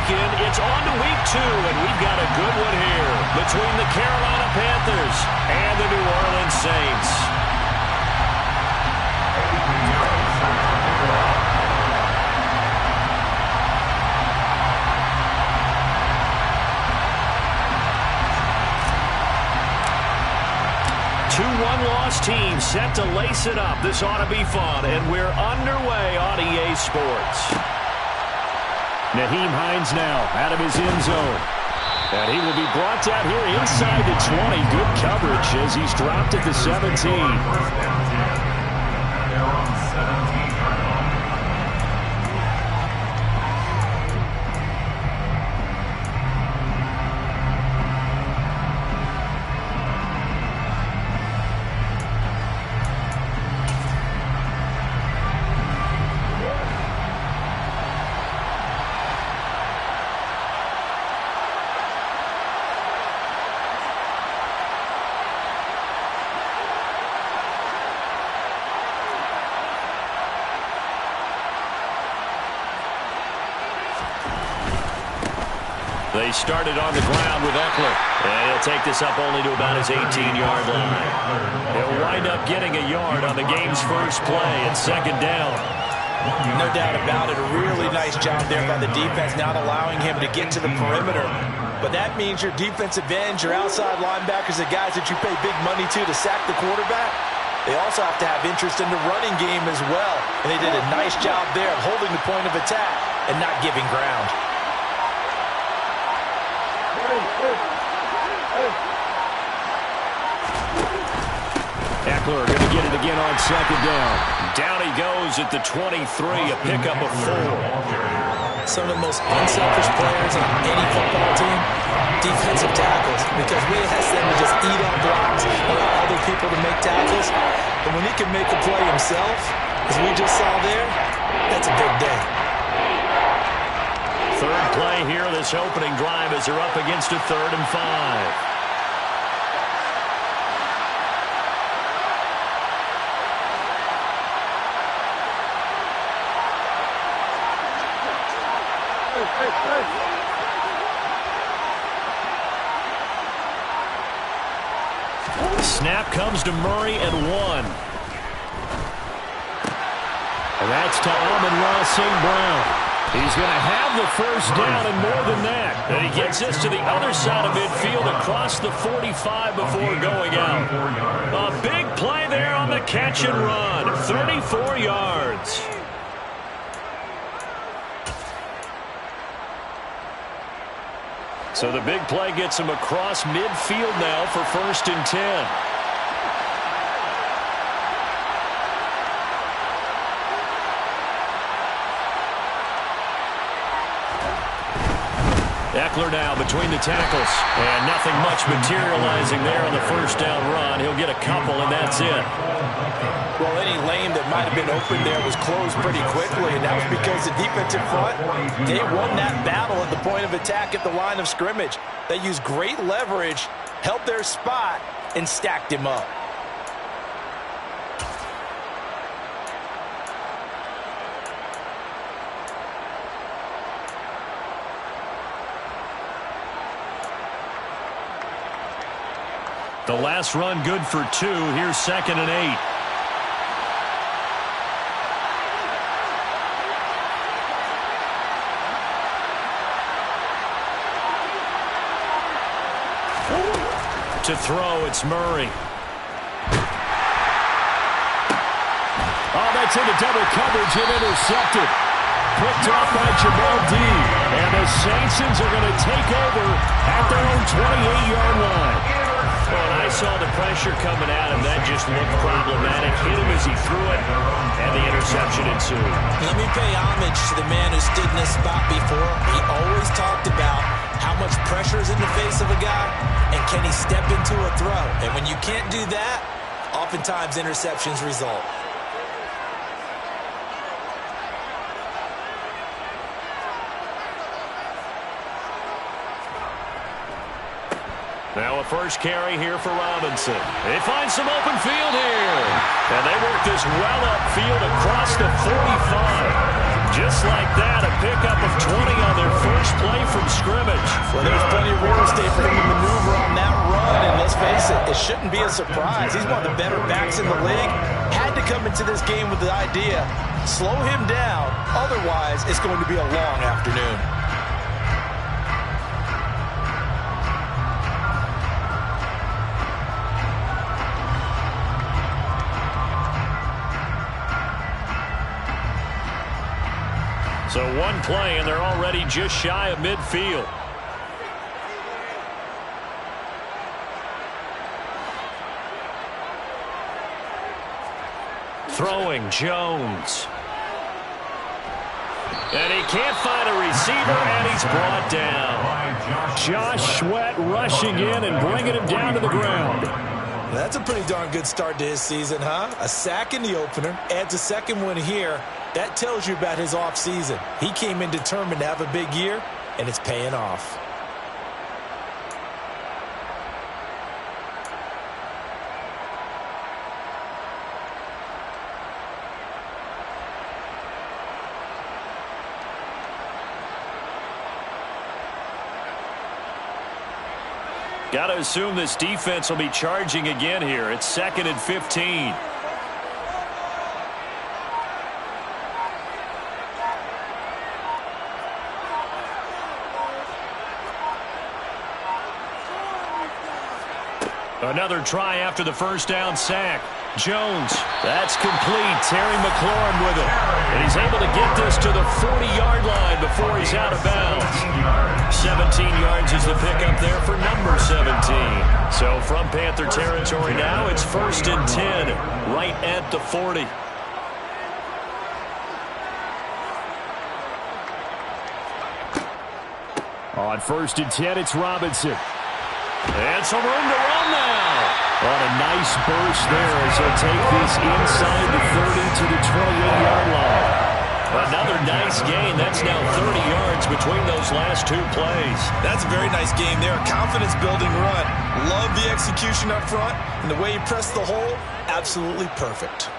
weekend. It's on to week 2, and we've got a good one here between the Carolina Panthers and the New Orleans Saints. Two one-loss teams set to lace it up. This ought to be fun, and we're underway on EA Sports. Nyheim Hines now out of his end zone. And he will be brought down here inside the 20. Good coverage as he's dropped at the 17. They started on the ground with Eckler. And he'll take this up only to about his 18-yard line. He'll wind up getting a yard on the game's first play at second down. No doubt about it. A really nice job there by the defense, not allowing him to get to the perimeter. But that means your defensive ends, your outside linebackers, the guys that you pay big money to sack the quarterback, they also have to have interest in the running game as well. And they did a nice job there of holding the point of attack and not giving ground. Eckler going to get it again on second down. Down he goes at the 23, a pickup of 4. Some of the most unselfish players on any football team, defensive tackles, because we ask them to just eat on blocks, allow other people to make tackles. And when he can make a play himself, as we just saw there, that's a big day. Third play here, this opening drive as they're up against a 3rd and 5. Snap comes to Murray and 1. And that's to Amon-Ra St. Brown. He's going to have the first down and more than that. And he gets this to the other side of midfield across the 45 before going out. A big play there on the catch and run. 34 yards. So the big play gets him across midfield now for 1st and 10. Eckler now between the tackles. And nothing much materializing there on the first down run. He'll get a couple, and that's it. Well, any lane that might have been open there was closed pretty quickly, and that was because the defensive front, they won that battle at the point of attack at the line of scrimmage. They used great leverage, held their spot, and stacked him up. The last run good for 2. Here's 2nd and 8. To throw, it's Murray. Oh, that's into double coverage and intercepted. Picked off by Jamal Dean. And the Saints are going to take over at their own 28-yard line. Well, and I saw the pressure coming at him. That just looked problematic. Hit him as he threw it, and the interception ensued. Let me pay homage to the man who stood in this spot before. He always talked about how much pressure is in the face of a guy, and can he step into a throw? And when you can't do that, oftentimes interceptions result. Now a first carry here for Robinson. They find some open field here. And they work this well upfield across the 45. Just like that, a pickup of 20 on their first play day for him to maneuver on that run, and let's face it, it shouldn't be a surprise. He's one of the better backs in the league. Had to come into this game with the idea, slow him down, otherwise it's going to be a long afternoon. So one play, and they're already just shy of midfield. Throwing Jones. And he can't find a receiver, and he's brought down. Josh Sweat rushing in and bringing him down to the ground. That's a pretty darn good start to his season, huh? A sack in the opener, adds a second one here. That tells you about his offseason. He came in determined to have a big year, and it's paying off. Got to assume this defense will be charging again here. It's 2nd and 15. Another try after the first down sack. Jones, that's complete. Terry McLaurin with it. And he's able to get this to the 40-yard line before he's out of bounds. 17 yards is the pickup there for number 17. So from Panther territory now, it's 1st and 10, right at the 40. On 1st and 10, it's Robinson. And some room to run now. What a nice burst there as he'll take this inside the 30 to the 28-yard line. Another nice gain. That's now 30 yards between those last two plays. That's a very nice game there. Confidence-building run. Love the execution up front. And the way he pressed the hole, absolutely perfect.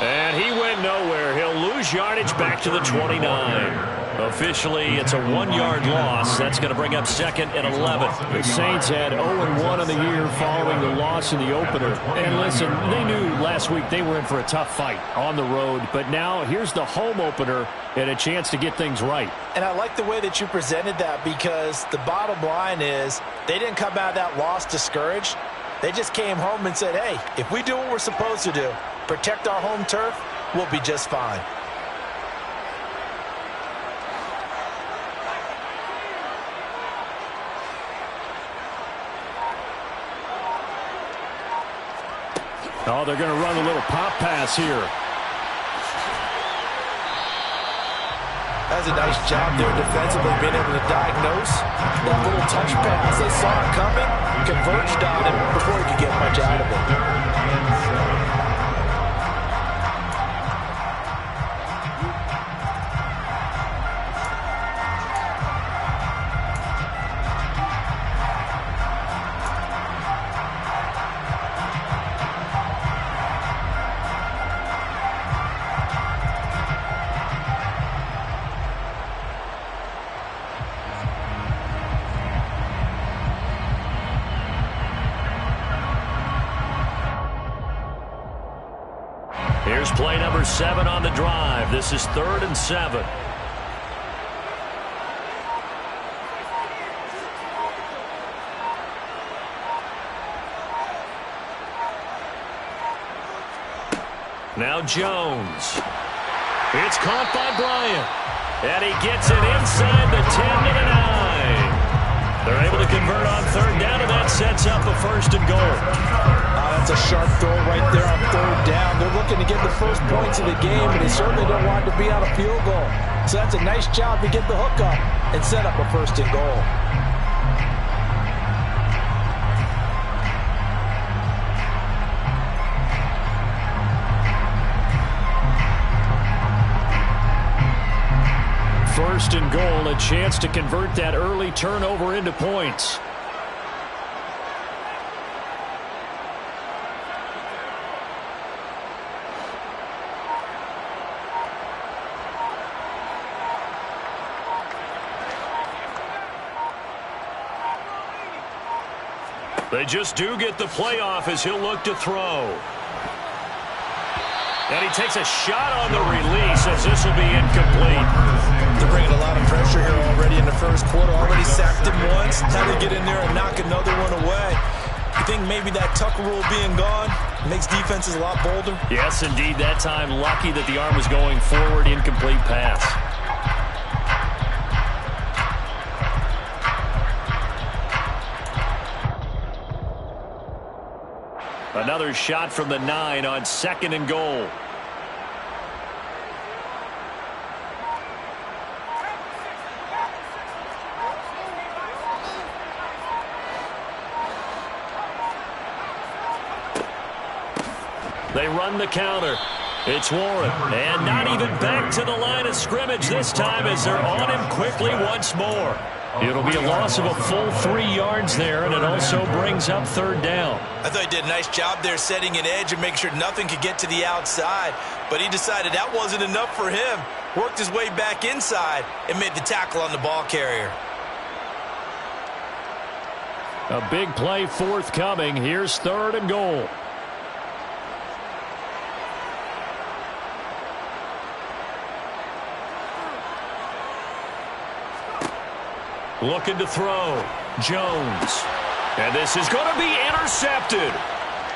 And he went nowhere. He'll lose yardage back to the 29. Officially, it's a 1-yard loss. That's going to bring up 2nd and 11. The Saints had 0-1 on the year following the loss in the opener. And listen, they knew last week they were in for a tough fight on the road. But now here's the home opener and a chance to get things right. And I like the way that you presented that, because the bottom line is they didn't come out of that loss discouraged. They just came home and said, hey, if we do what we're supposed to do, protect our home turf, we'll be just fine. Oh, they're going to run a little pop pass here. That's a nice job there defensively, being able to diagnose that little touch pass. They saw it coming, converged on him before he could get much out of it. Here's play number 7 on the drive. This is 3rd and 7. Now Jones. It's caught by Bryant. And he gets it inside the 10 to the 9. They're able to convert on 3rd down, and that sets up a 1st and goal. That's a sharp throw right there on 3rd down. They're looking to get the first points of the game, and they certainly don't want it to be out of field goal. So that's a nice job to get the hook up and set up a 1st and goal. First and goal, a chance to convert that early turnover into points. They just do get the playoff as he'll look to throw. And he takes a shot on the release as this will be incomplete. They're bringing a lot of pressure here already in the first quarter. Already sacked him once. Had to get in there and knock another one away. You think maybe that Tucker rule being gone makes defenses a lot bolder? Yes, indeed. That time, lucky that the arm was going forward. Incomplete pass. Another shot from the 9 on 2nd and goal. They run the counter. It's Warren. And not even back to the line of scrimmage this time as they're on him quickly once more. It'll be a loss of a full 3 yards there, and it also brings up 3rd down. I thought he did a nice job there setting an edge and making sure nothing could get to the outside, but he decided that wasn't enough for him. Worked his way back inside and made the tackle on the ball carrier. A big play forthcoming. Here's 3rd and goal. Looking to throw. Jones. And this is going to be intercepted.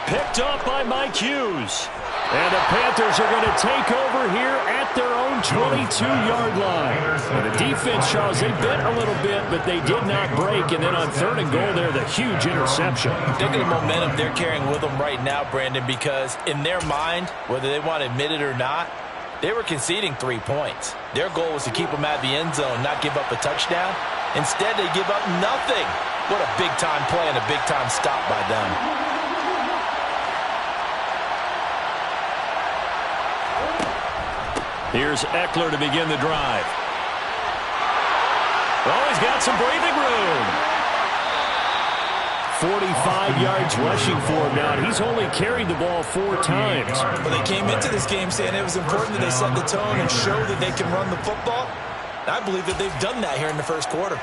Picked up by Mike Hughes. And the Panthers are going to take over here at their own 22-yard line. And the defense, Charles, they bit a little bit, but they did not break. And then on 3rd and goal there, the huge interception. Look at the momentum they're carrying with them right now, Brandon, because in their mind, whether they want to admit it or not, they were conceding 3 points. Their goal was to keep them out of the end zone, not give up a touchdown. Instead, they give up nothing. What a big-time play and a big-time stop by them. Here's Eckler to begin the drive. Oh, he's got some breathing room. 45 yards rushing for him now, and he's only carried the ball 4 times. Well, they came into this game saying it was important that they set the tone and show that they can run the football. I believe that they've done that here in the first quarter.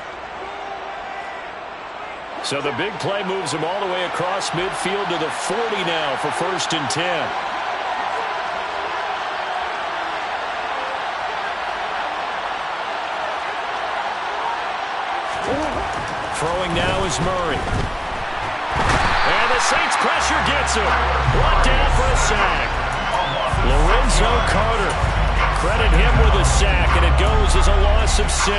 So the big play moves him all the way across midfield to the 40 now for 1st and 10. Throwing now is Murray. And the Saints pressure gets him. Brought down for a sack. Lorenzo Carter. Credit him with a sack, and it goes as a loss of 6.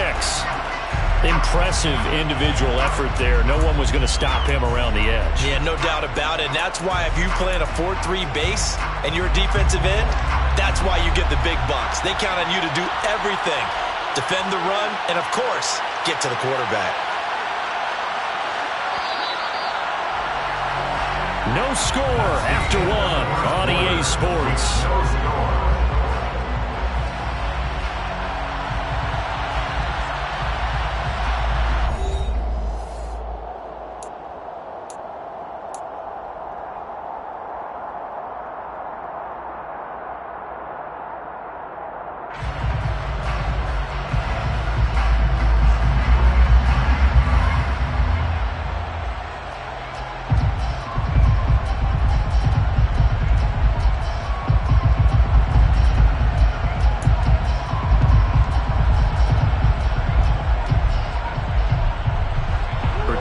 Impressive individual effort there. No one was going to stop him around the edge. Yeah, no doubt about it. And that's why if you play in a 4-3 base and you're a defensive end, that's why you get the big bucks. They count on you to do everything. Defend the run, and of course, get to the quarterback. No score after 1 on EA Sports.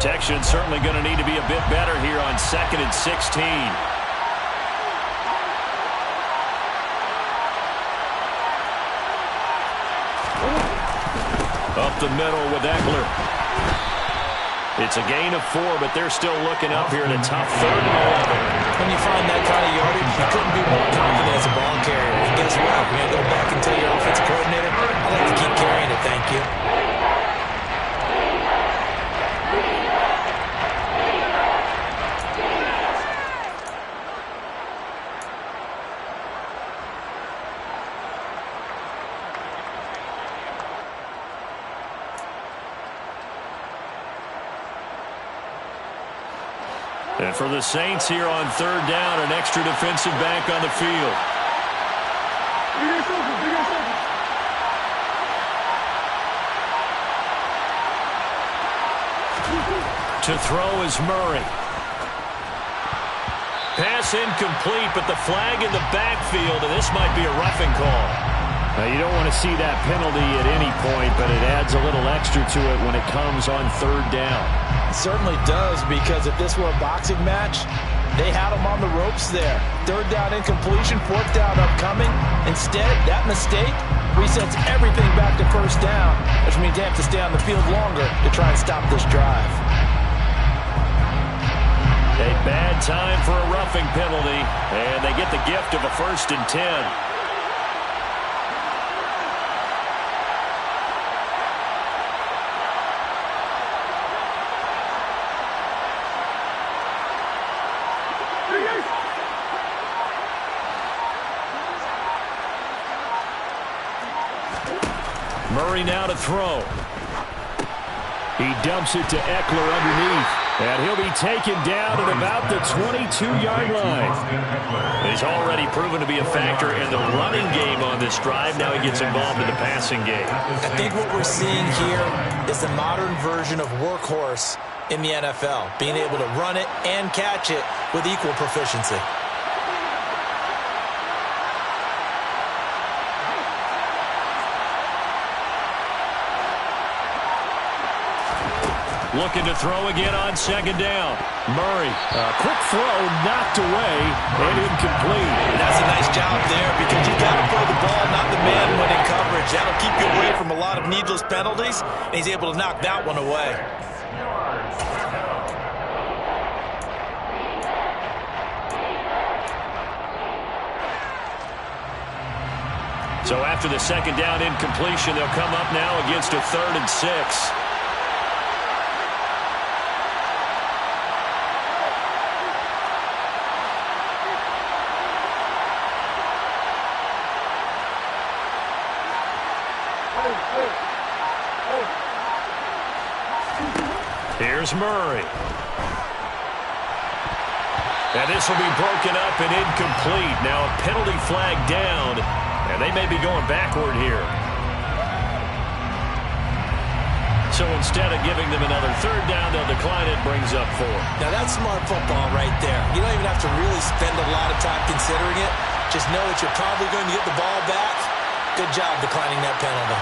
Protection certainly going to need to be a bit better here on 2nd and 16. Up the middle with Eckler. It's a gain of 4, but they're still looking up here in a tough 3rd and 11. When you find that kind of yardage, you couldn't be more confident as a ball carrier. And guess what? You're going to go back and tell your offensive coordinator, I'd like to keep carrying it, thank you. And for the Saints here on 3rd down, an extra defensive back on the field. To throw is Murray. pass incomplete, but the flag in the backfield, and this might be a roughing call. Now, you don't want to see that penalty at any point, but it adds a little extra to it when it comes on third down. It certainly does, because if this were a boxing match, they had him on the ropes there. Third down incompletion, fourth down upcoming. Instead, that mistake resets everything back to first down, which means they have to stay on the field longer to try and stop this drive. A bad time for a roughing penalty, and they get the gift of a 1st and 10. Murray now to throw. He dumps it to Eckler underneath. And he'll be taken down at about the 22-yard line. He's already proven to be a factor in the running game on this drive. Now he gets involved in the passing game. I think what we're seeing here is the modern version of workhorse in the NFL, being able to run it and catch it with equal proficiency. Looking to throw again on 2nd down. Murray, quick throw, knocked away, and incomplete. That's a nice job there, because you got to throw the ball, not the man when in coverage. That'll keep you away from a lot of needless penalties, and he's able to knock that one away. So after the 2nd down incompletion, they'll come up now against a 3rd and 6. Here's Murray. And this will be broken up and incomplete. Now a penalty flag down, and they may be going backward here. So instead of giving them another 3rd down, they'll decline it, brings up 4. Now that's smart football right there. You don't even have to really spend a lot of time considering it. Just know that you're probably going to get the ball back. Good job declining that penalty.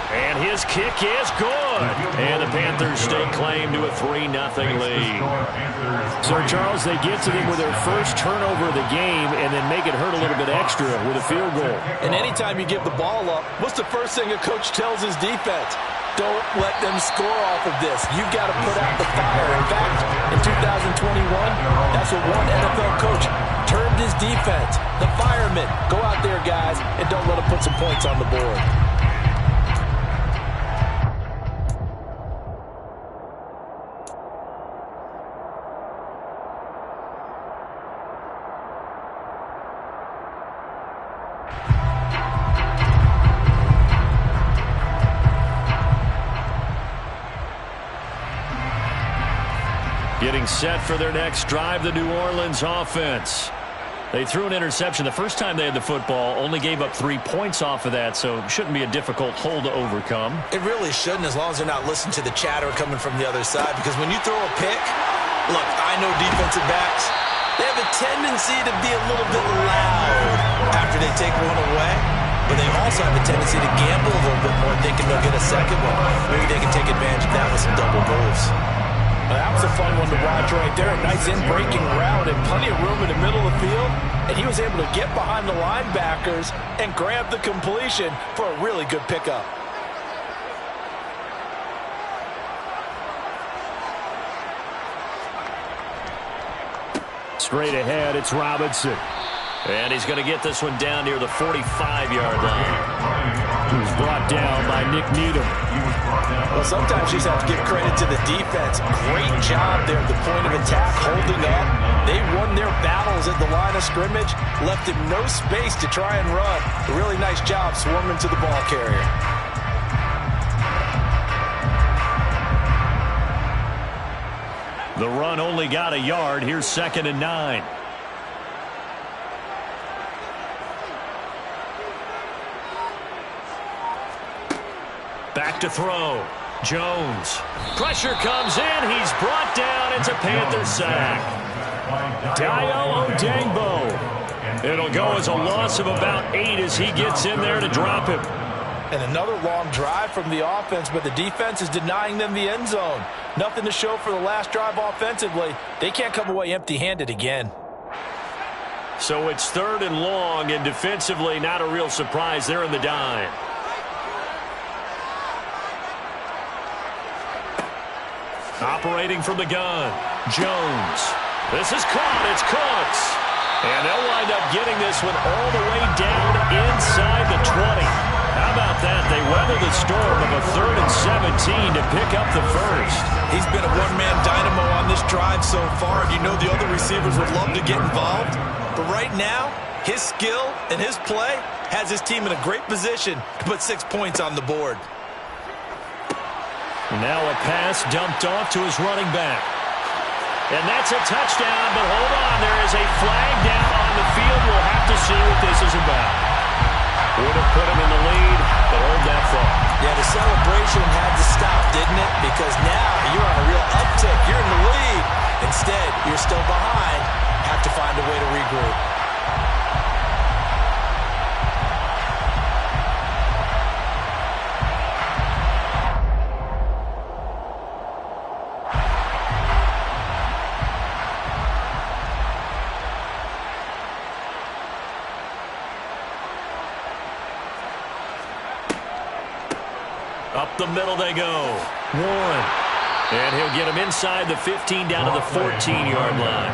And his kick is good. And the Panthers stake claim to a 3-0 lead. So, Charles, they get to them with their first turnover of the game and then make it hurt a little bit extra with a field goal. And anytime you give the ball up, what's the first thing a coach tells his defense? Don't let them score off of this. You've got to put out the fire. In fact, in 2021, that's what one NFL coach termed his defense. The firemen. Go out there, guys, and don't let them put some points on the board. Getting set for their next drive, the New Orleans offense. They threw an interception the first time they had the football, only gave up 3 points off of that, so it shouldn't be a difficult hole to overcome. It really shouldn't, as long as they're not listening to the chatter coming from the other side, because when you throw a pick, look, I know defensive backs, they have a tendency to be a little bit loud after they take one away, but they also have a tendency to gamble a little bit more, thinking they'll get a second one. Maybe they can take advantage of that with some double moves. Well, that was a fun one to watch right there. A nice in-breaking route and plenty of room in the middle of the field. And he was able to get behind the linebackers and grab the completion for a really good pickup. Straight ahead, it's Robinson. And he's going to get this one down near the 45-yard line. He's brought down by Nick Needham. Well, sometimes you just have to give credit to the defense. Great job there at the point of attack, holding up. They won their battles at the line of scrimmage, left him no space to try and run. A really nice job swarming to the ball carrier. The run only got a yard. Here's 2nd and 9. Back to throw. Jones. Pressure comes in. He's brought down. It's a Panthers sack. Dayo Odangbo. It'll go as a loss of about 8 as he gets in there to drop him. And another long drive from the offense, but the defense is denying them the end zone. Nothing to show for the last drive offensively. They can't come away empty-handed again. So it's 3rd and long, and defensively not a real surprise. They're in the dime. Operating from the gun, Jones. This is caught. It's Cooks. And they'll wind up getting this one all the way down inside the 20. How about that? They weather the storm of a 3rd and 17 to pick up the first. He's been a one-man dynamo on this drive so far, and you know the other receivers would love to get involved. But right now, his skill and his play has his team in a great position to put 6 points on the board. Now a pass dumped off to his running back. And that's a touchdown, but hold on. There is a flag down on the field. We'll have to see what this is about. Would have put him in the lead, but hold that thought. Yeah, the celebration had to stop, didn't it? Because now you're on a real uptick. You're in the lead. Instead, you're still behind. Have to find a way to regroup. Up the middle they go. Warren. And he'll get him inside the 15 down to the 14-yard line.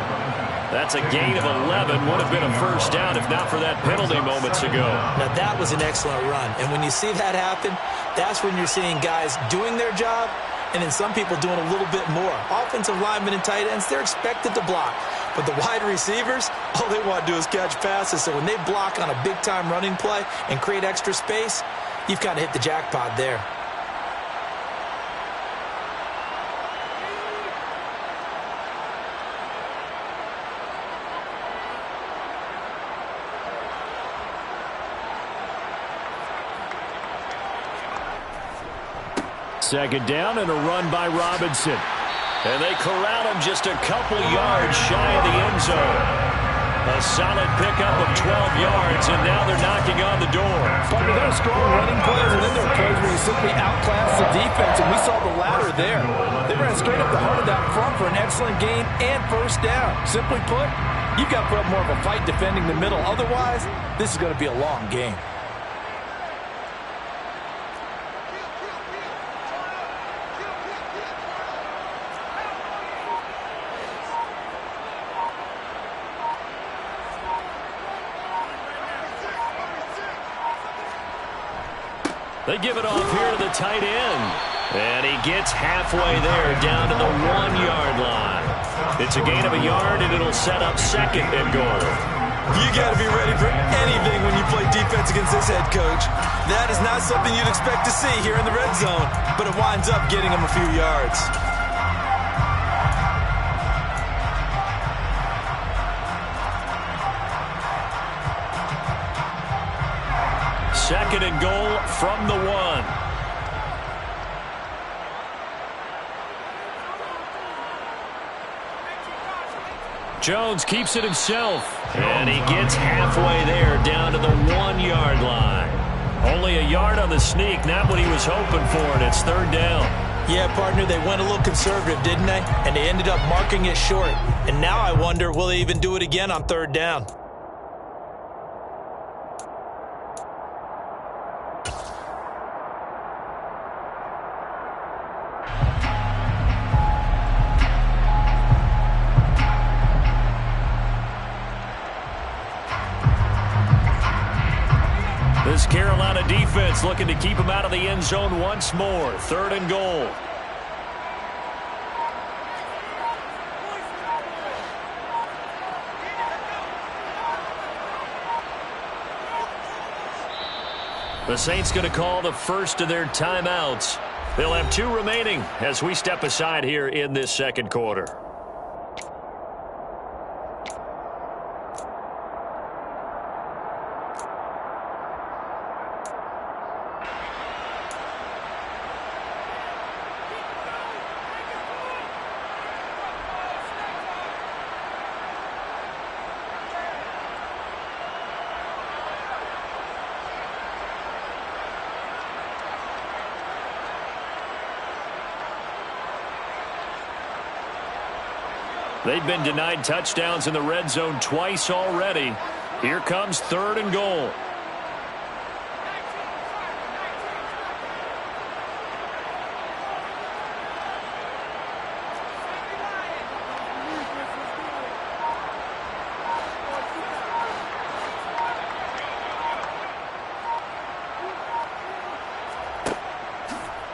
That's a gain of 11. Would have been a first down if not for that penalty moments ago. Now, that was an excellent run. And when you see that happen, that's when you're seeing guys doing their job and then some people doing a little bit more. Offensive linemen and tight ends, they're expected to block. But the wide receivers, all they want to do is catch passes. So when they block on a big-time running play and create extra space, you've kind of hit the jackpot there. Second down and a run by Robinson. And they corral him just a couple yards shy of the end zone. A solid pickup of 12 yards, and now they're knocking on the door. But there are strong running plays, and then there are plays where you simply outclass the defense, and we saw the latter there. They ran straight up the heart of that front for an excellent gain and first down. Simply put, you've got to put up more of a fight defending the middle. Otherwise, this is going to be a long game. They give it off here to the tight end. And he gets halfway there down to the 1-yard line. It's a gain of a yard, and it'll set up 2nd and goal. You got to be ready for anything when you play defense against this head coach. That is not something you'd expect to see here in the red zone, but it winds up getting him a few yards. Second and goal from the 1. Jones keeps it himself. And he gets halfway there down to the 1-yard line. Only a yard on the sneak, not what he was hoping for, and it's 3rd down. Yeah, partner, they went a little conservative, didn't they? And they ended up marking it short. And now I wonder, will they even do it again on 3rd down? This Carolina defense looking to keep him out of the end zone once more. 3rd and goal. The Saints going to call the first of their timeouts. They'll have 2 remaining as we step aside here in this 2nd quarter. They've been denied touchdowns in the red zone twice already. Here comes 3rd and goal.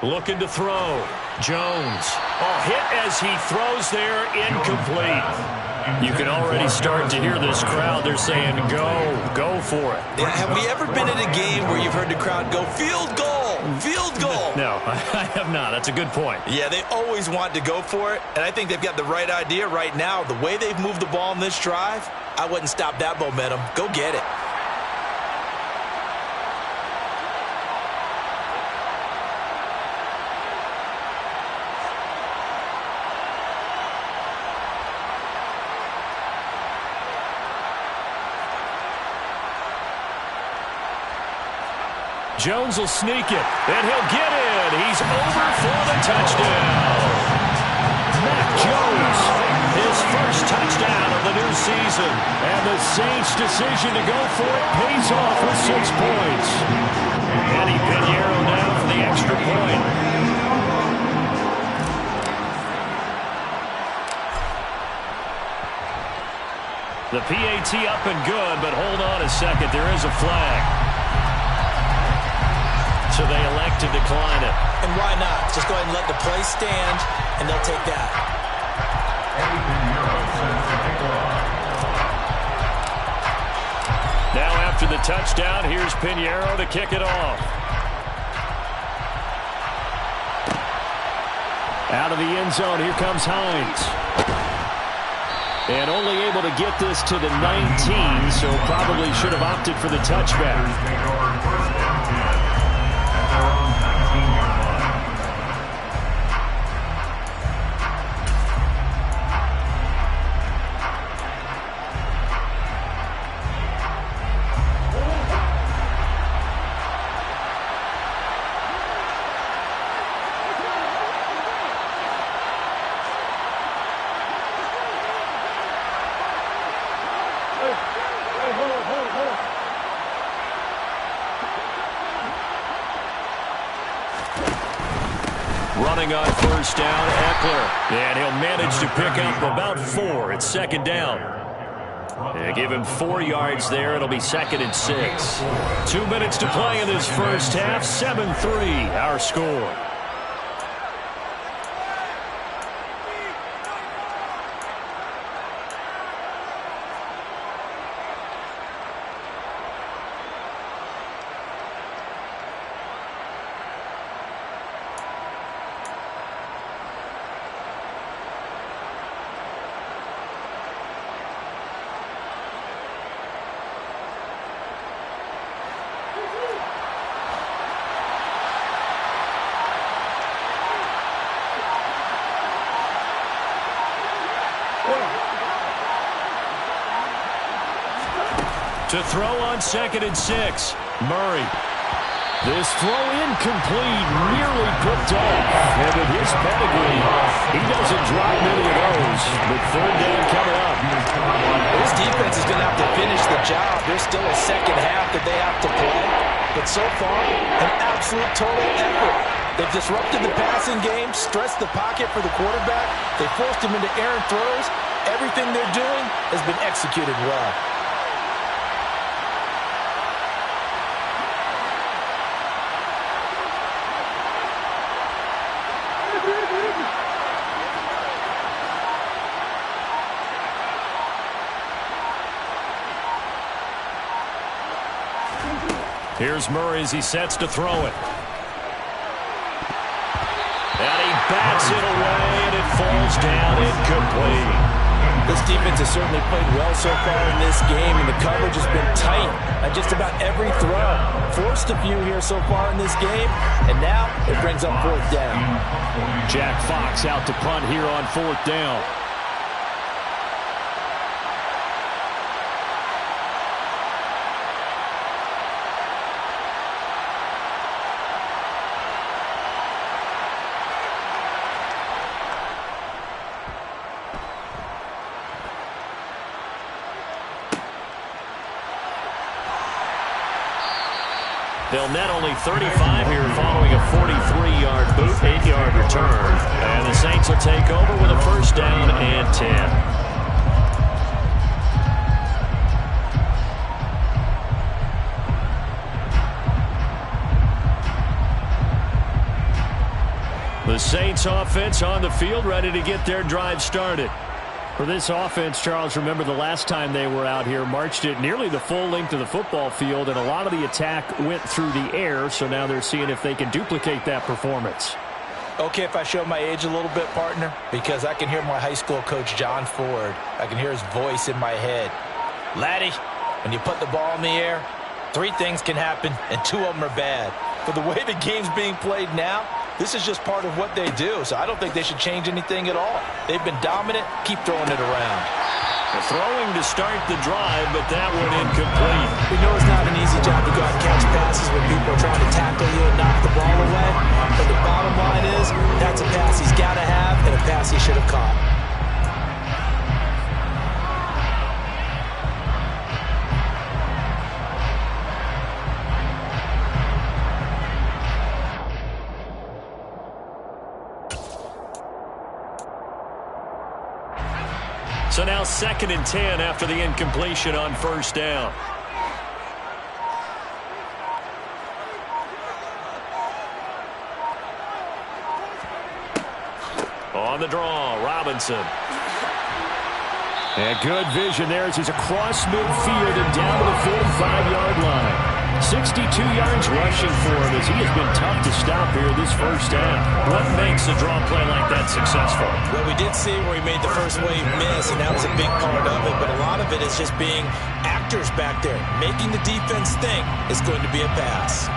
Looking to throw. Jones. Oh, hit as he throws there, incomplete. You can already start to hear this crowd. They're saying, go for it. Yeah, have we ever been in a game where you've heard the crowd go, field goal, field goal? No, I have not. That's a good point. Yeah, they always want to go for it, and I think they've got the right idea right now. The way they've moved the ball in this drive, I wouldn't stop that momentum. Go get it. Jones will sneak it, and he'll get in. He's over for the touchdown. Mac Jones, his first touchdown of the new season. And the Saints' decision to go for it pays off with 6 points. Eddie Pinheiro now for the extra point. The PAT up and good, but hold on a second. There is a flag. So they elect to decline it. And why not? Just go ahead and let the play stand, and they'll take that. Now after the touchdown, here's Pinheiro to kick it off. Out of the end zone, here comes Hines. And only able to get this to the 19, so probably should have opted for the touchback. Running on first down, Eckler. And he'll manage to pick up about 4. It's 2nd down. And give him 4 yards there. It'll be 2nd and 6. 2 minutes to play in this first half. 7-3, our score. To throw on 2nd and 6. Murray. This throw incomplete, nearly picked off. And with his pedigree, he doesn't drop many of those. But 3rd down coming up. This defense is going to have to finish the job. There's still a second half that they have to play. But so far, an absolute total effort. They've disrupted the passing game, stressed the pocket for the quarterback. They forced him into errant throws. Everything they're doing has been executed well. Here's Murray as he sets to throw it. And he bats it away, and it falls down incomplete. This defense has certainly played well so far in this game, and the coverage has been tight on just about every throw. Forced a few here so far in this game, and now it brings up 4th down. Jack Fox out to punt here on 4th down. They'll net only 35 here following a 43-yard boot, 8-yard return. And the Saints will take over with a first down and 10. The Saints offense on the field, ready to get their drive started. For this offense, Charles, remember the last time they were out here, marched it nearly the full length of the football field, and a lot of the attack went through the air, so now they're seeing if they can duplicate that performance. Okay, if I show my age a little bit, partner, because I can hear my high school coach, John Ford. I can hear his voice in my head. Laddie, when you put the ball in the air, 3 things can happen, and 2 of them are bad. But the way the game's being played now, this is just part of what they do, so I don't think they should change anything at all. They've been dominant. Keep throwing it around. Throwing to start the drive, but that one incomplete. We know it's not an easy job to go out and catch passes when people are trying to tackle you and knock the ball away. But the bottom line is, that's a pass he's got to have and a pass he should have caught. So now 2nd and 10 after the incompletion on first down. On the draw, Robinson. And good vision there as he's across midfield and down to the 45-yard line. 62 yards rushing for him as he has been tough to stop here this first half. What makes a draw play like that successful? Well, we did see where he made the first wave miss, and that was a big part of it. But a lot of it is just being actors back there. Making the defense think it's going to be a pass.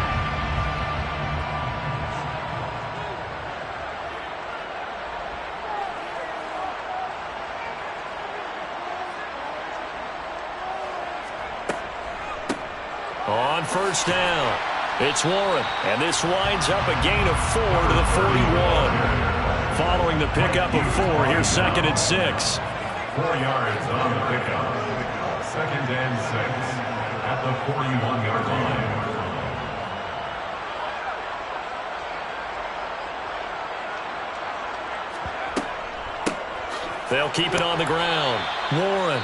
On first down, it's Warren, and this winds up a gain of 4 to the 41. Following the pickup of 4, here's 2nd and 6. 4 yards on the pickup. 2nd and 6 at the 41-yard line. They'll keep it on the ground. Warren.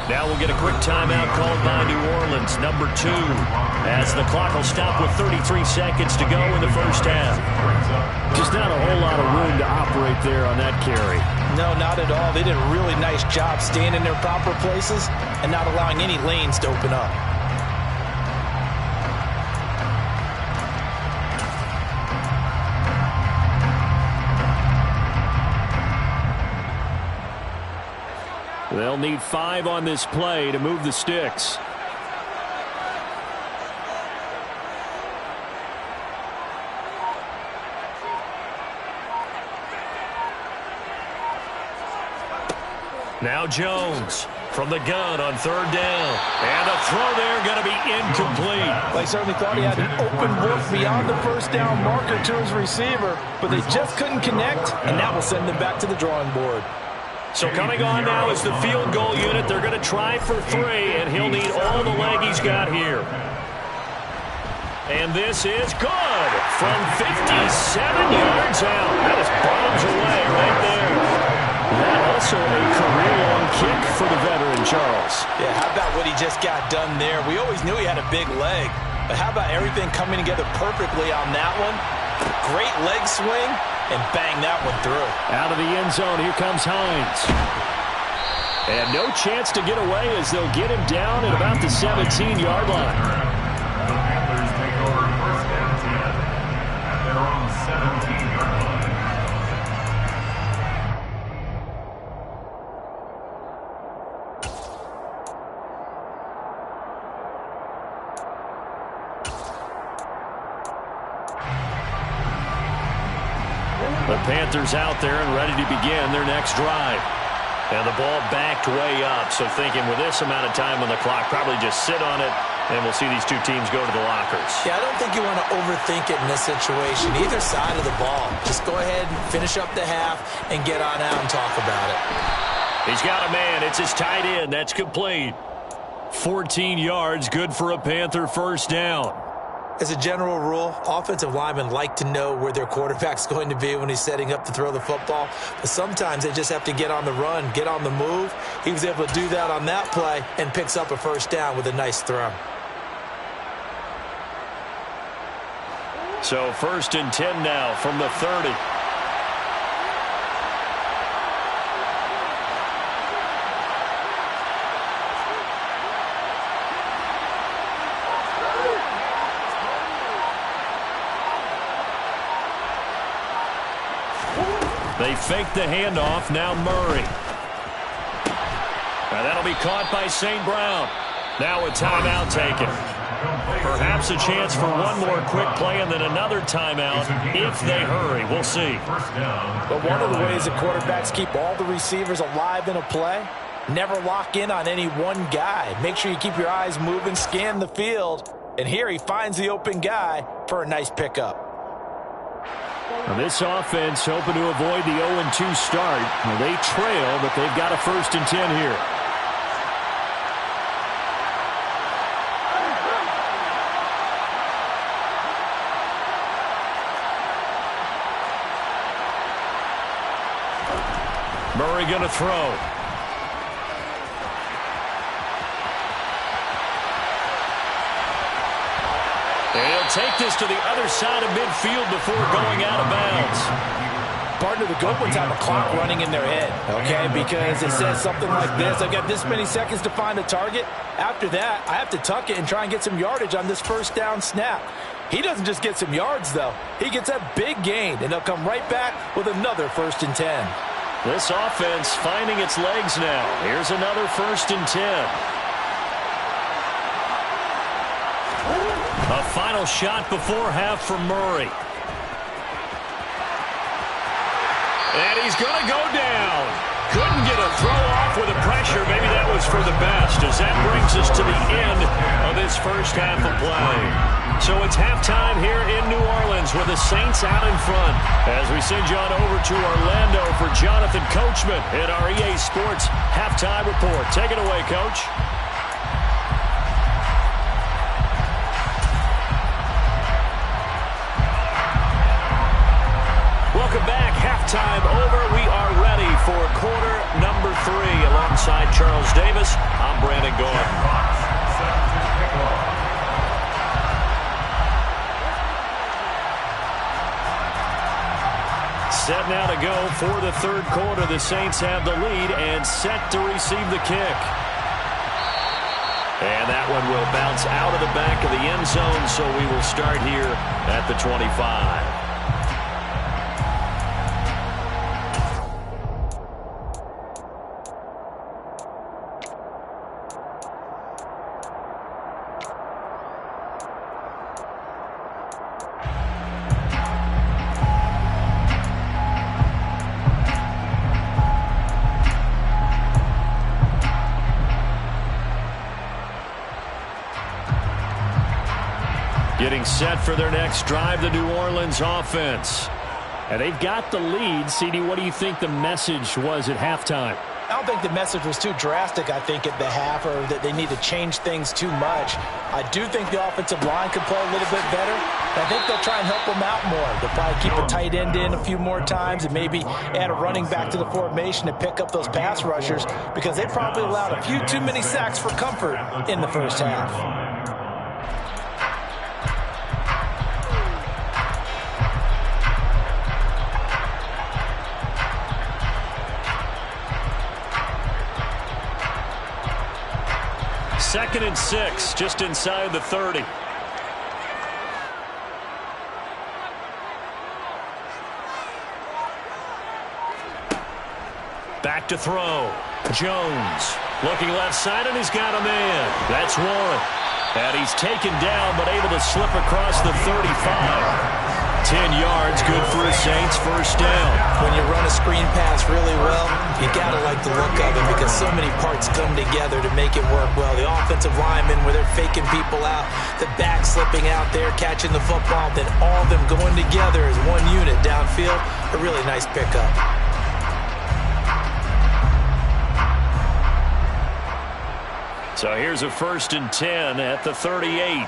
Now we'll get a quick timeout called by New Orleans, number 2, as the clock will stop with 33 seconds to go in the first half. Just not a whole lot of room to operate there on that carry. No, not at all. They did a really nice job staying in their proper places and not allowing any lanes to open up. They'll need 5 on this play to move the sticks. Now Jones from the gun on 3rd down. And the throw there going to be incomplete. They certainly thought he had an open look beyond the first down marker to his receiver, but they just couldn't connect, and that will send them back to the drawing board. So coming on now is the field goal unit. They're going to try for 3, and he'll need all the leg he's got here. And this is good from 57 yards out. That is bombs away right there. That also a career-long kick for the veteran, Charles. Yeah, how about what he just got done there? We always knew he had a big leg, but how about everything coming together perfectly on that one? Great leg swing. And bang that one through. Out of the end zone, here comes Hines. And no chance to get away as they'll get him down at about the 17-yard line. The Panthers take over 1st and 10 at their own 17-yard line. The Panthers out there and ready to begin their next drive. And the ball backed way up, so thinking with this amount of time on the clock, probably just sit on it, and we'll see these two teams go to the lockers. Yeah, I don't think you want to overthink it in this situation, either side of the ball. Just go ahead and finish up the half and get on out and talk about it. He's got a man. It's his tight end. That's complete. 14 yards, good for a Panther first down. As a general rule, offensive linemen like to know where their quarterback's going to be when he's setting up to throw the football. But sometimes they just have to get on the run, get on the move. He was able to do that on that play and picks up a first down with a nice throw. So 1st and 10 now from the 30. They fake the handoff. Now Murray. And that'll be caught by St. Brown. Now a timeout taken. Perhaps a chance for one more quick play and then another timeout if they hurry. We'll see. But one of the ways that quarterbacks keep all the receivers alive in a play, never lock in on any one guy. Make sure you keep your eyes moving, scan the field. And here he finds the open guy for a nice pickup. Now this offense hoping to avoid the 0-2 start. Well, they trail, but they've got a 1st and 10 here. Murray going to throw. And he'll take this to the other side of midfield before going out of bounds. Partner, the good ones have a clock running in their head, okay? Because it says something like this. I've got this many seconds to find a target. After that, I have to tuck it and try and get some yardage on this first down snap. He doesn't just get some yards, though. He gets a big gain, and they'll come right back with another 1st and 10. This offense finding its legs now. Here's another 1st and 10. A final shot before half from Murray. And he's going to go down. Couldn't get a throw off with the pressure. Maybe that was for the best, as that brings us to the end of this first half of play. So it's halftime here in New Orleans with the Saints out in front. As we send you on over to Orlando for Jonathan Coachman in our EA Sports Halftime Report. Take it away, Coach. Welcome back. Halftime over. We are ready for quarter number 3. Alongside Charles Davis, I'm Brandon Gordon. Set now to go for the 3rd quarter. The Saints have the lead and set to receive the kick. And that one will bounce out of the back of the end zone, so we will start here at the 25. Getting set for their next drive, the New Orleans offense. And they've got the lead. CD, what do you think the message was at halftime? I don't think the message was too drastic, I think, at the half, or that they need to change things too much. I do think the offensive line could play a little bit better. I think they'll try and help them out more. They'll probably keep a tight end in a few more times and maybe add a running back to the formation to pick up those pass rushers, because they probably allowed a few too many sacks for comfort in the first half. Second and 6, just inside the 30. Back to throw. Jones looking left side, and he's got a man. That's Warren. And he's taken down, but able to slip across the 35. 10 yards, good for the Saints, first down. When you run a screen pass really well, you got to like the look of it, because so many parts come together to make it work well. The offensive linemen, where they're faking people out, the back slipping out there, catching the football, then all of them going together as one unit downfield. A really nice pickup. So here's a 1st and 10 at the 38.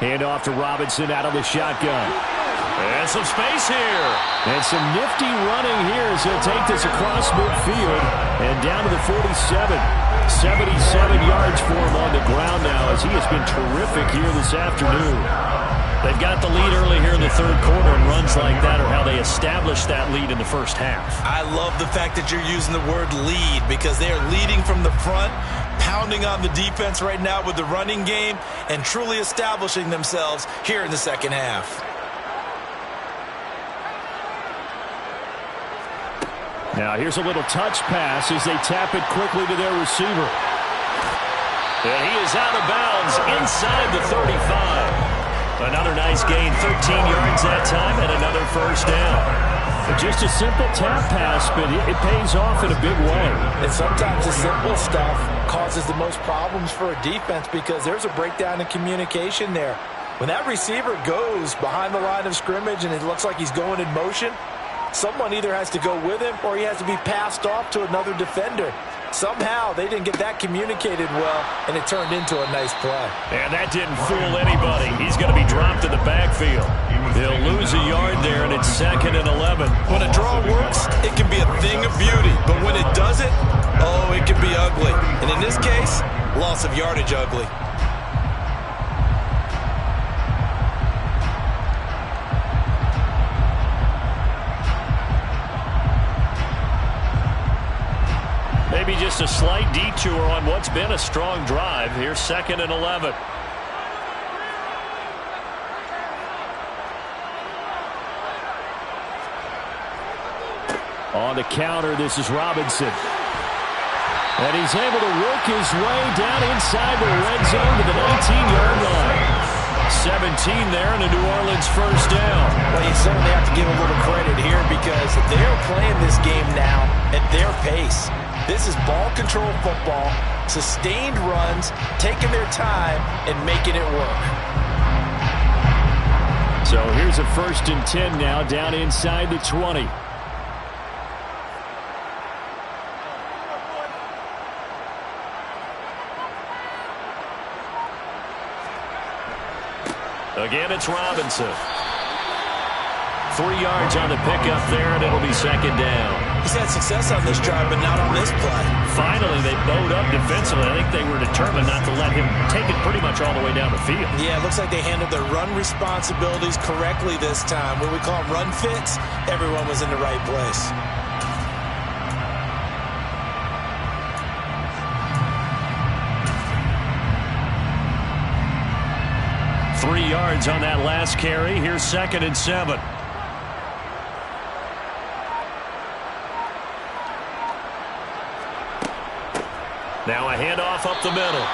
Hand off to Robinson out of the shotgun. And some space here. And some nifty running here as he'll take this across midfield and down to the 47. 77 yards for him on the ground now as he has been terrific here this afternoon. They've got the lead early here in the third quarter, and runs like that are how they established that lead in the first half. I love the fact that you're using the word lead because they are leading from the front, pounding on the defense right now with the running game, and truly establishing themselves here in the second half. Now here's a little touch pass as they tap it quickly to their receiver. And he is out of bounds inside the 35. Another nice gain, 13 yards that time, and another first down. Just a simple tap pass, but it pays off in a big way. And sometimes the simple stuff causes the most problems for a defense because there's a breakdown in communication there. When that receiver goes behind the line of scrimmage and it looks like he's going in motion, someone either has to go with him or he has to be passed off to another defender. Somehow they didn't get that communicated well, and it turned into a nice play. And that didn't fool anybody. He's going to be dropped in the backfield. They'll lose a yard there, and it's 2nd and 11. When a draw works, it can be a thing of beauty. But when it doesn't, oh, it can be ugly. And in this case, loss of yardage ugly. Maybe just a slight detour on what's been a strong drive. Here's 2nd and 11. On the counter, this is Robinson. And he's able to work his way down inside the red zone to the 19-yard line. 17 there and a New Orleans first down. Well, you certainly have to give a little credit here because they're playing this game now at their pace. This is ball control football, sustained runs, taking their time and making it work. So here's a 1st and 10 now down inside the 20. Again, it's Robinson. 3 yards on the pickup there, and it'll be 2nd down. He's had success on this drive, but not on this play. Finally, they bowed up defensively. I think they were determined not to let him take it pretty much all the way down the field. Yeah, it looks like they handled their run responsibilities correctly this time. What we call run fits, everyone was in the right place. Three yards on that last carry. Here's 2nd and 7. Now a handoff up the middle.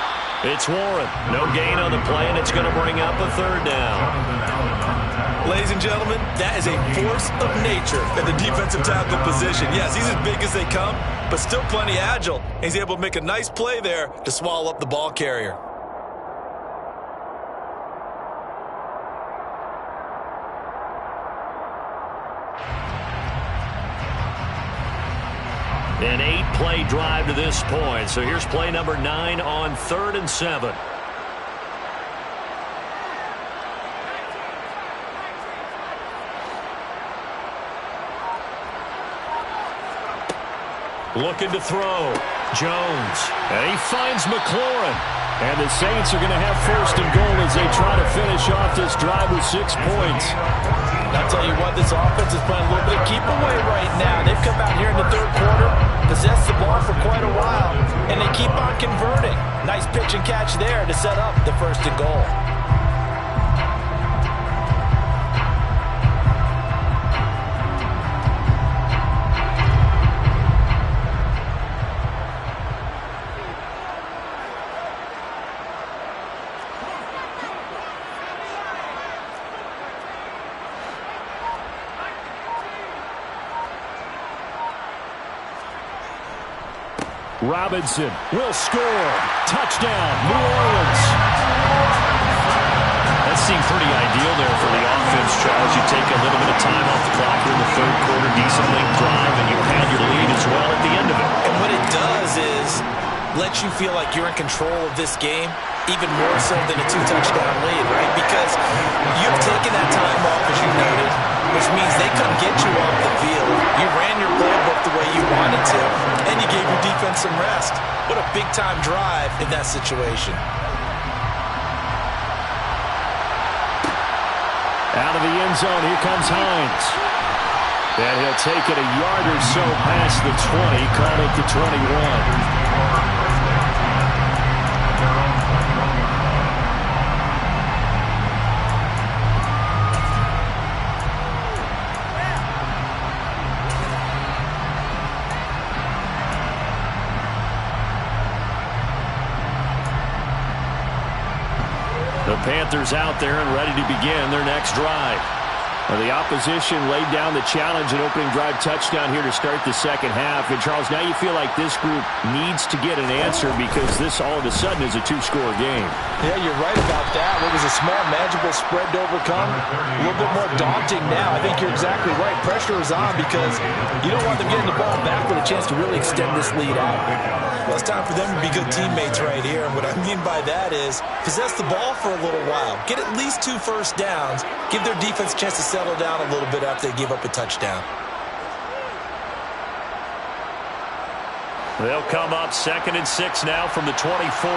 It's Warren. No gain on the play, and it's going to bring up a 3rd down. Ladies and gentlemen, that is a force of nature in the defensive tackle position. Yes, he's as big as they come, but still plenty agile. He's able to make a nice play there to swallow up the ball carrier. An 8-play drive to this point. So here's play number 9 on 3rd and 7. Looking to throw. Jones. And he finds McLaurin. And the Saints are going to have 1st and goal as they try to finish off this drive with 6 points. I'll tell you what, this offense is playing a little bit of keep away right now. They've come out here in the 3rd quarter, possessed the ball for quite a while, and they keep on converting. Nice pitch and catch there to set up the 1st and goal. Robinson will score. Touchdown, New Orleans. That seemed pretty ideal there for the offense, Charles. You take a little bit of time off the clock here in the 3rd quarter, decent late drive, and you pad your lead as well at the end of it. And what it does is lets you feel like you're in control of this game, even more so than a 2-touchdown lead, right? Because you've taken that time off, as you noted, which means they couldn't get you off the field. You ran your playbook the way you wanted to, and you gave your defense some rest. What a big-time drive in that situation. Out of the end zone, here comes Hines. And he'll take it a yard or so past the 20, call it the 21. The Panthers out there and ready to begin their next drive. The opposition laid down the challenge and opening drive touchdown here to start the second half. And, Charles, now you feel like this group needs to get an answer because this all of a sudden is a two-score game. Yeah, you're right about that. It was a small, manageable spread to overcome. A little bit more daunting now. I think you're exactly right. Pressure is on because you don't want them getting the ball back with a chance to really extend this lead out. Well, it's time for them to be good teammates right here. And what I mean by that is possess the ball for a little while. Get at least 2 first downs. Give their defense a chance to settle down a little bit after they give up a touchdown. They'll come up 2nd and 6 now from the 24.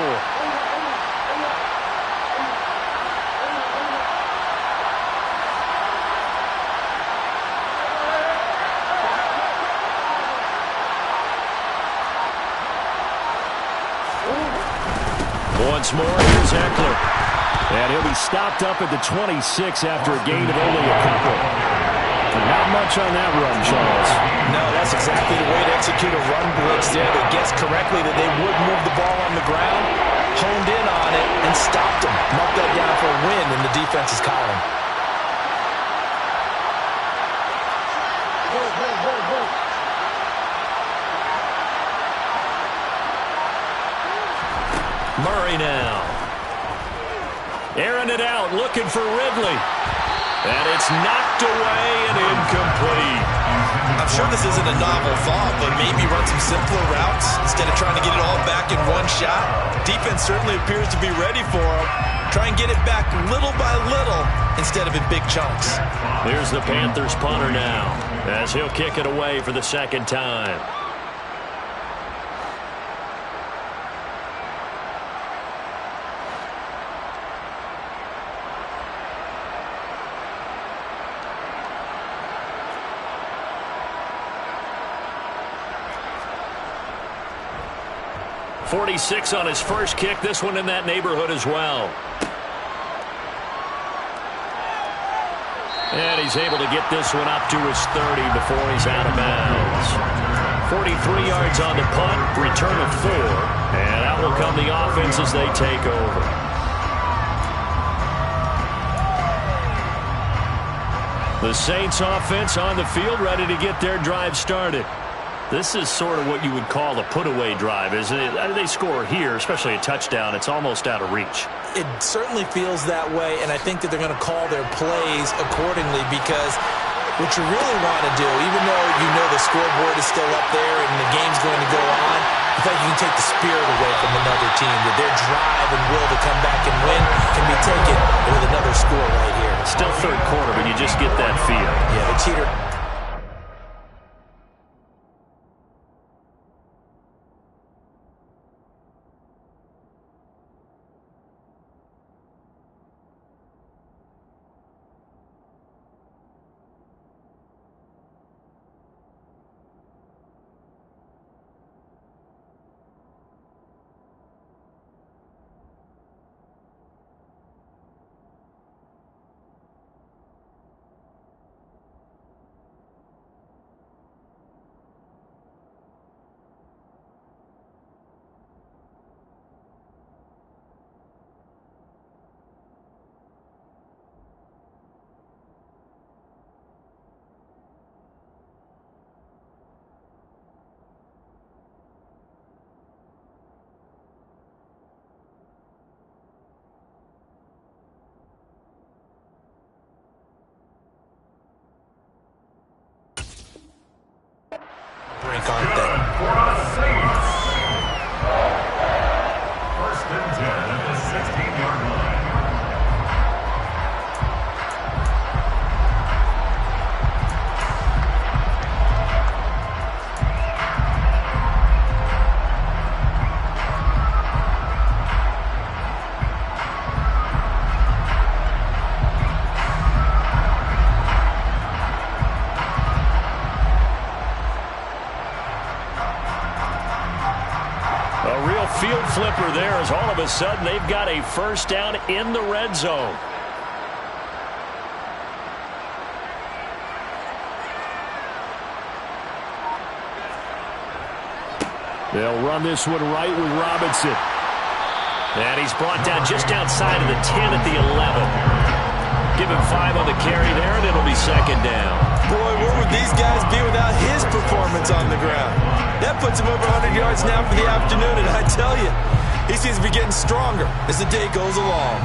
Once more, here's Eckler. And he'll be stopped up at the 26 after a gain of only a couple. Not much on that run, Charles. No, that's exactly the way to execute a run blitz there. They guessed correctly that they would move the ball on the ground, honed in on it, and stopped them. Marked that down for a win in the defense's column. Murray now. Airing it out, looking for Ridley. And it's knocked away and incomplete. I'm sure this isn't a novel thought, but maybe run some simpler routes instead of trying to get it all back in one shot. Defense certainly appears to be ready for him. Try and get it back little by little instead of in big chunks. Here's the Panthers punter now as he'll kick it away for the second time. .46 on his first kick. This one in that neighborhood as well. And he's able to get this one up to his 30 before he's out of bounds. 43 yards on the punt, return of 4. And out will come the offense as they take over. The Saints offense on the field, ready to get their drive started. This is sort of what you would call a put-away drive, isn't it? They score here, especially a touchdown. It's almost out of reach. It certainly feels that way, and I think that they're going to call their plays accordingly because what you really want to do, even though you know the scoreboard is still up there and the game's going to go on, I think you can take the spirit away from another team, that their drive and will to come back and win can be taken with another score right here. Still third quarter, but you just get that feel. Yeah, the cheater. For the Saints, flipper there as all of a sudden they've got a first down in the red zone. They'll run this one right with Robinson. And he's brought down just outside of the 10 at the 11. Give him 5 on the carry there, and it'll be second down. Boy, where would these guys be without his performance on the ground? That puts him over 100 yards now for the afternoon, and I tell you, he seems to be getting stronger as the day goes along.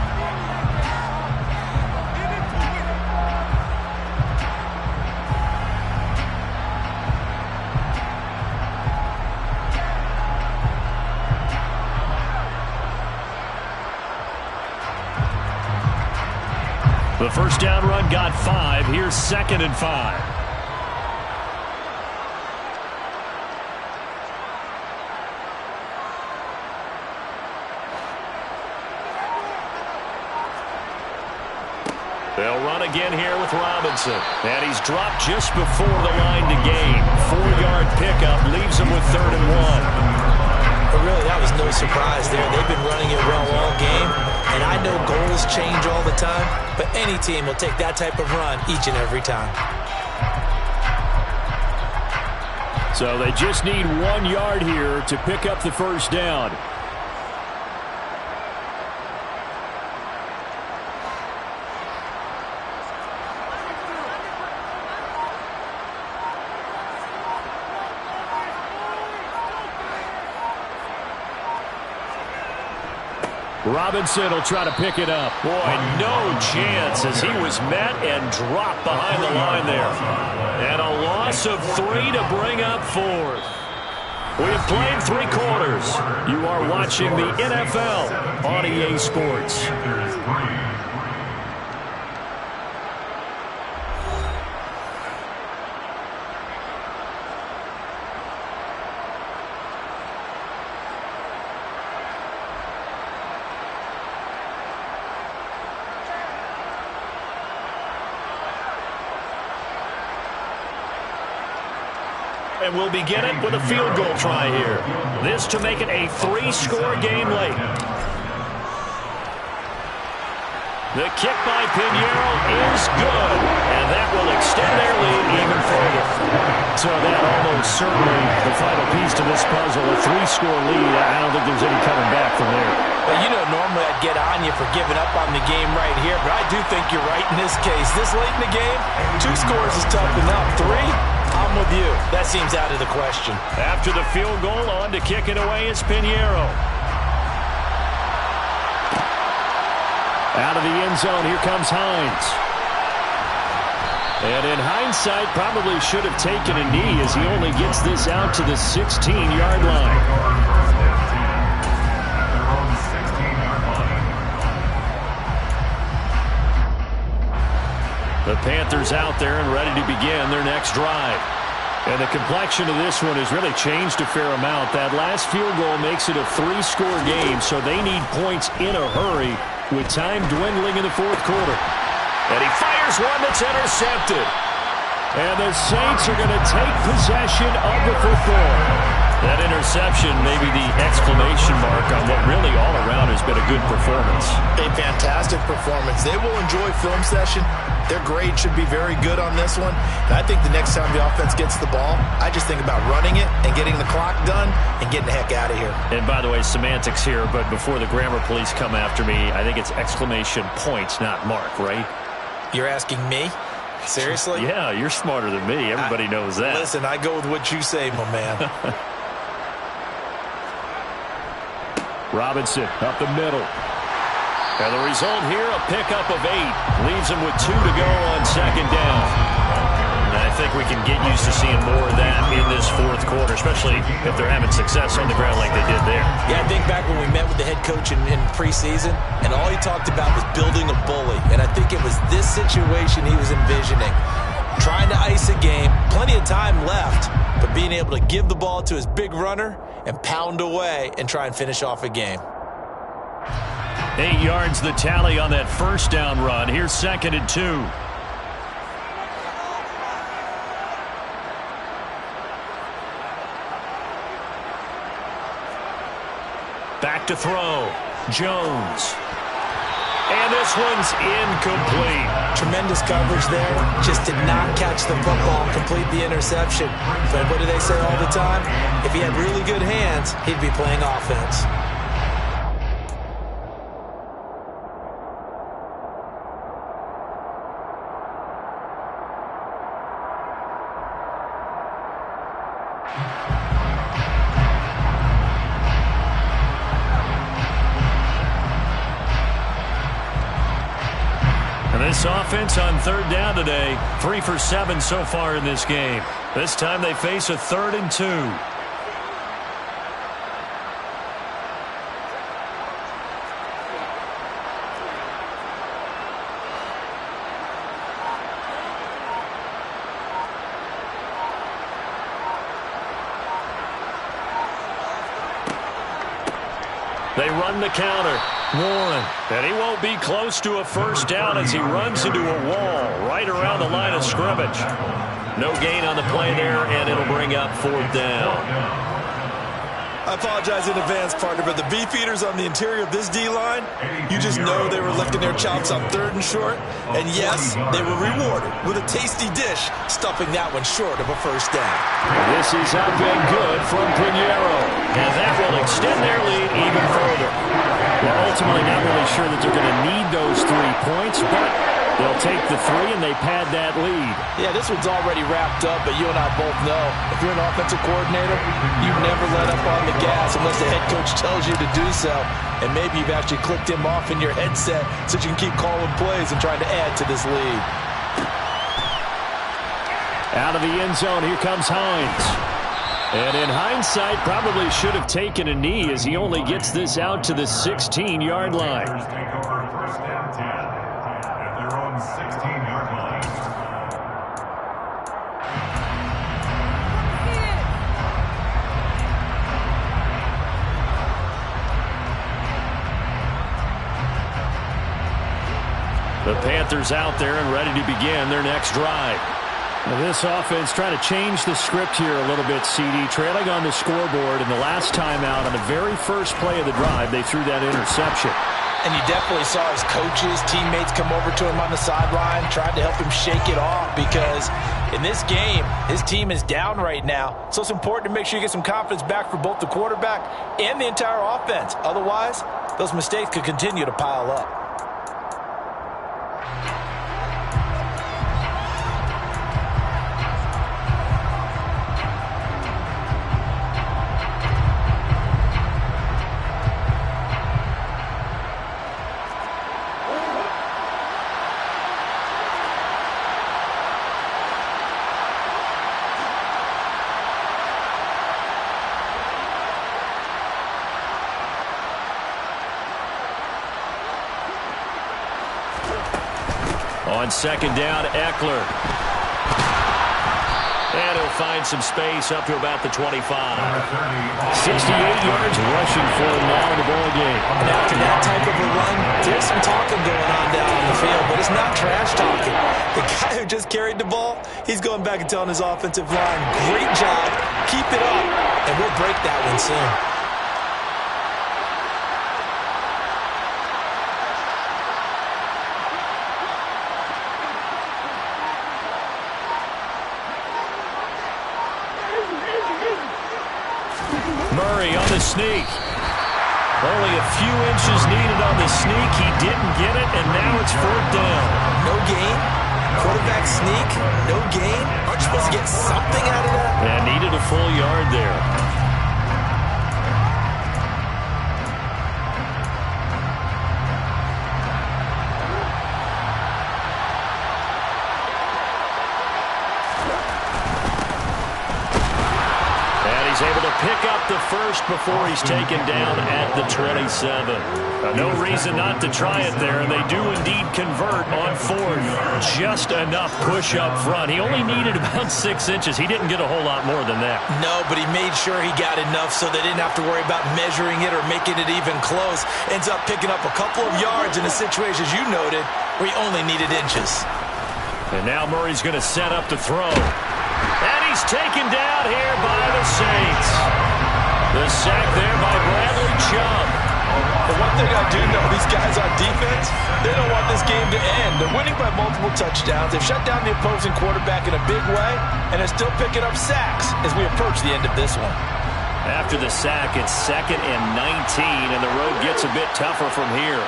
The first down run got 5. Here's 2nd and 5. They'll run again here with Robinson. And he's dropped just before the line to gain. 4-yard pickup leaves him with 3rd and 1. But really, that was no surprise there. They've been running it well all game. And I know goals change all the time, but any team will take that type of run each and every time. So they just need 1 yard here to pick up the first down. Robinson will try to pick it up. Boy, no chance as he was met and dropped behind the line there. And a loss of 3 to bring up 4th. We have played 3 quarters. You are watching the NFL on EA Sports. And we'll begin it with a field goal try here. This to make it a 3-score game late. The kick by Pinheiro is good. And that will extend their lead even further. So that almost certainly the final piece to this puzzle. A 3-score lead. I don't think there's any coming back from there. Well, you know, normally I'd get on you for giving up on the game right here, but I do think you're right in this case. This late in the game, 2 scores is tough enough. 3? I'm with you. That seems out of the question. After the field goal, on to kick it away is Pinheiro. Out of the end zone, here comes Hines. And in hindsight, probably should have taken a knee as he only gets this out to the 16-yard line. The Panthers out there and ready to begin their next drive. And the complexion of this one has really changed a fair amount. That last field goal makes it a 3-score game, so they need points in a hurry with time dwindling in the 4th quarter. And he fires one that's intercepted. And the Saints are going to take possession of the football. That interception may be the exclamation mark on what really all around has been a good performance. A fantastic performance. They will enjoy film session. Their grade should be very good on this one. And I think the next time the offense gets the ball, I just think about running it and getting the clock done and getting the heck out of here. And by the way, semantics here, but before the grammar police come after me, I think it's exclamation points, not mark, right? You're asking me? Seriously? Yeah, you're smarter than me. Everybody knows that. Listen, I go with what you say, my man. Robinson up the middle. And the result here, a pickup of 8. Leaves him with 2 to go on 2nd down. And I think we can get used to seeing more of that in this 4th quarter, especially if they're having success on the ground like they did there. Yeah, I think back when we met with the head coach in preseason, and all he talked about was building a bully. And I think it was this situation he was envisioning. Trying to ice a game, plenty of time left, but being able to give the ball to his big runner and pound away and try and finish off a game. 8 yards the tally on that first down run. Here's 2nd and 2. Back to throw. Jones. And this one's incomplete. Tremendous coverage there. Just did not catch the football and complete the interception. But what do they say all the time? If he had really good hands, he'd be playing offense. This offense on third down today, 3 for 7 so far in this game. This time they face a 3rd and 2. They run the counter. Warren, and he won't be close to a first down as he runs into a wall right around the line of scrimmage. No gain on the play there, and it'll bring up 4th down. I apologize in advance, partner, but the beef eaters on the interior of this D-line, you just know they were licking their chops on 3rd and short. And yes, they were rewarded with a tasty dish, stuffing that one short of a first down. This is up and good from Pinheiro. And that will extend their lead even further. Well, ultimately not really sure that they're going to need those 3 points, but they'll take the 3 and they pad that lead. Yeah, this one's already wrapped up, but you and I both know if you're an offensive coordinator, you never let up on the gas unless the head coach tells you to do so. And maybe you've actually clicked him off in your headset so you can keep calling plays and trying to add to this lead. Out of the end zone, here comes Hines. And in hindsight, probably should have taken a knee as he only gets this out to the 16-yard line. Take over 1st and 10 at their own 16-yard line. The Panthers out there and ready to begin their next drive. Now this offense trying to change the script here a little bit, CD. Trailing on the scoreboard, and the last time out on the very first play of the drive, they threw that interception. And you definitely saw his coaches, teammates come over to him on the sideline, tried to help him shake it off because in this game, his team is down right now. So it's important to make sure you get some confidence back for both the quarterback and the entire offense. Otherwise, those mistakes could continue to pile up. On second down, Eckler. And he'll find some space up to about the 25. 68 yards rushing for him now in the ball game. And after that type of a run, there's some talking going on down on the field, but it's not trash talking. The guy who just carried the ball, he's going back and telling his offensive line, great job, keep it up, and we'll break that one soon. Murray on the sneak. Only a few inches needed on the sneak. He didn't get it, and now it's 4th down. No gain. Quarterback sneak. No gain. Aren't you supposed to get something out of that? And needed a full yard there. Able to pick up the first before he's taken down at the 27. No reason not to try it there, and they do indeed convert on 4th. Just enough push up front. He only needed about 6 inches. He didn't get a whole lot more than that. No, but he made sure he got enough so they didn't have to worry about measuring it or making it even close. Ends up picking up a couple of yards in a situation, as you noted, where he only needed inches. And now Murray's going to set up to throw. And he's taken down here by the Saints. The sack there by Bradley Chubb. The one thing I do know, these guys on defense, they don't want this game to end. They're winning by multiple touchdowns. They've shut down the opposing quarterback in a big way, and they're still picking up sacks as we approach the end of this one. After the sack, it's 2nd and 19, and the road gets a bit tougher from here.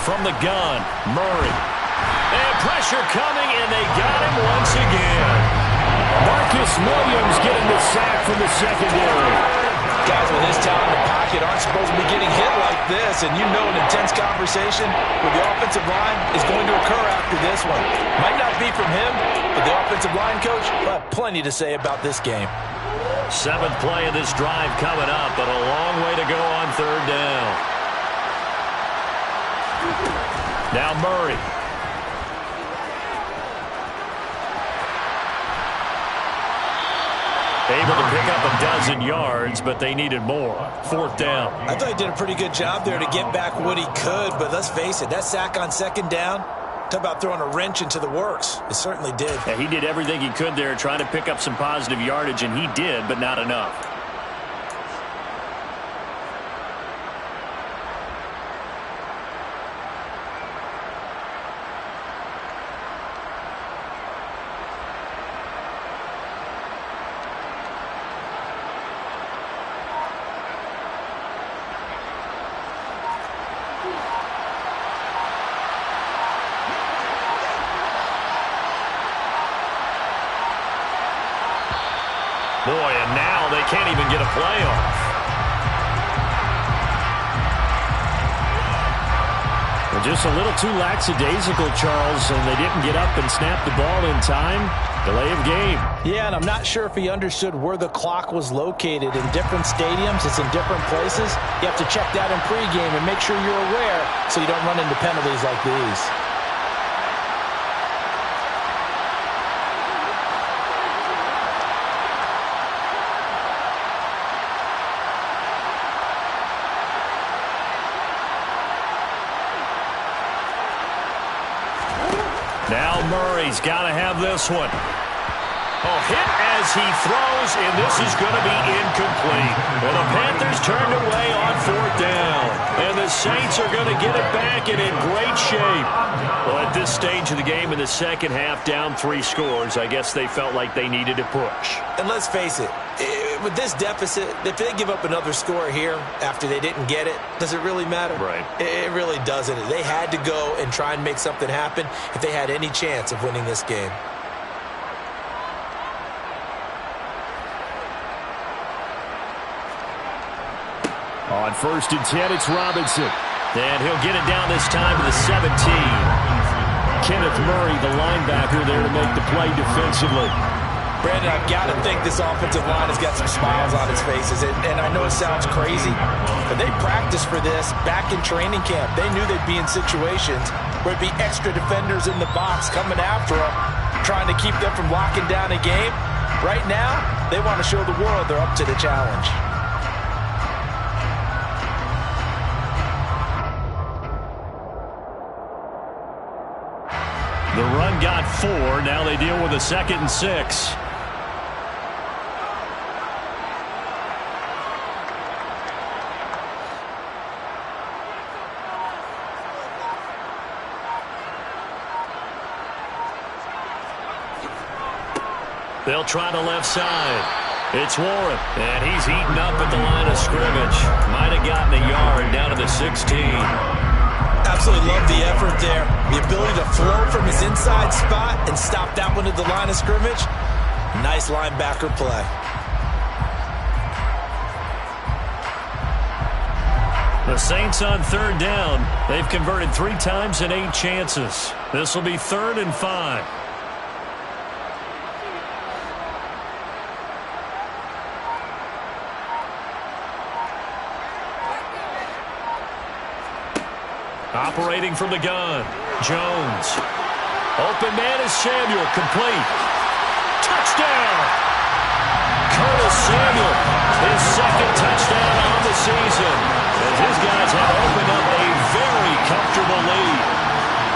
From the gun, Murray. And pressure coming, and they got him once again. Marcus Williams getting the sack from the secondary. Guys with this talent in the pocket aren't supposed to be getting hit like this, and you know an intense conversation with the offensive line is going to occur after this one. Might not be from him, but the offensive line coach will have plenty to say about this game. 7th play of this drive coming up, but a long way to go on 3rd down. Now Murray. Able to pick up a dozen yards, but they needed more. 4th down. I thought he did a pretty good job there to get back what he could, but let's face it, that sack on 2nd down, talk about throwing a wrench into the works. It certainly did. Yeah, he did everything he could there, trying to pick up some positive yardage, and he did, but not enough. Boy, and now they can't even get a play off. They're just a little too lackadaisical, Charles, and they didn't get up and snap the ball in time. Delay of game. Yeah, and I'm not sure if he understood where the clock was located. In different stadiums, it's in different places. You have to check that in pregame and make sure you're aware so you don't run into penalties like these. Now Murray's got to have this one. Oh, hit as he throws, and this is going to be incomplete. And the Panthers turned away on 4th down. And the Saints are going to get it back and in great shape. Well, at this stage of the game in the second half, down 3 scores, I guess they felt like they needed to push. And let's face it, with this deficit, if they give up another score here after they didn't get it, does it really matter? Right. It really doesn't. They had to go and try and make something happen if they had any chance of winning this game. On 1st and 10, it's Robinson. And he'll get it down this time to the 17. Kenneth Murray, the linebacker, there to make the play defensively. Brandon, I've got to think this offensive line has got some smiles on its faces. And I know it sounds crazy, but they practiced for this back in training camp. They knew they'd be in situations where it'd be extra defenders in the box coming after them, trying to keep them from locking down a game. Right now, they want to show the world they're up to the challenge. The run got 4. Now they deal with a 2nd and 6. They'll try the left side. It's Warren, and he's eaten up at the line of scrimmage. Might have gotten a yard down to the 16. Absolutely love the effort there. The ability to flow from his inside spot and stop that one at the line of scrimmage. Nice linebacker play. The Saints on 3rd down. They've converted 3 times in 8 chances. This will be 3rd and 5. Operating from the gun, Jones. Open man is Samuel, complete. Touchdown! Curtis Samuel, his 2nd touchdown on the season, as his guys have opened up a very comfortable lead.